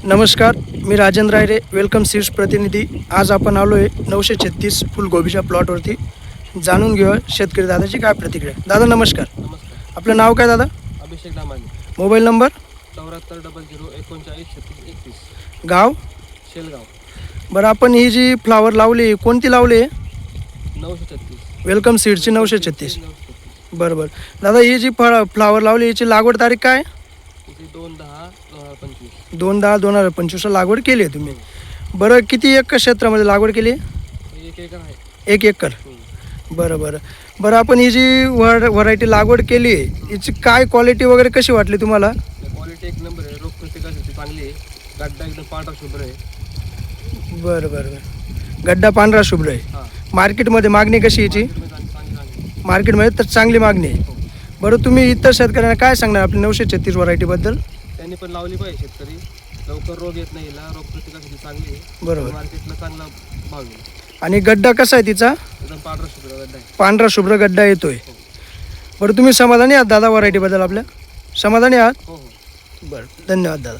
नमस्कार, मी Rajendra Rayare, welcome seeds प्रतिनिधी. आज आपण आलो आहे 936 फुलगोबीच्या प्लॉटवरती. जाणून घेऊया शेतकरी दादाची काय प्रतिक्रिया. दादा नमस्कार. नमस्कार. आपलं नाव काय दादा? अभिषेक दामानी. Mobile number? 7400393631. गाव? शेलगाव. बरं, आपण ही जी फ्लावर लावली कोणती लावली? 936. वेलकम सीड्सची 936. बरं बरं दादा, ही जी फ्लावर लावली याची लागवड तारीख काय? 2/10/2025. 2/10/2025 लागवड केली आहे तुम्ही. बरं, किती एकर क्षेत्रामध्ये लागवड केली? 1 एकर आहे. 1 एकर. बरं बरं बरं, आपण ही जी व्हरायटी लागवड केली आहे याची काय क्वालिटी वगैरे कशी वाटली तुम्हाला? क्वालिटी एक नंबर आहे. रोगप्रतिकारशक्ती चांगली आहे. गड्डा एकदम पांढरा शुभ्र आहे. बरं बरं बरं, गड्डा पांढरा शुभ्र आहे. हां. मार्केटमध्ये मागणी कशी याची? चांगली. मार्केटमध्ये तर चांगली मागणी आहे. बरं, तुम्ही इतर शेतकऱ्यांना काय सांगणार आपली 936 व्हरायटीबद्दल? त्यांनी पण लावली पाहिजे शेतकरी. लवकर रोग येत नाही हिला. रोगप्रतिकारशक्ती चांगली आहे. बरोबर. मार्केटला चांगला भाव आहे. आणि गड्डा कसा आहे तिचा? एकदम पांढरा शुभ्र गड्डा आहे. पांढरा शुभ्र गड्डा येतोय. बरं, तुम्ही समाधानी आहात दादा व्हरायटीबद्दल? आपल्या समाधानी आहात? हो हो. बरं, धन्यवाद दादा.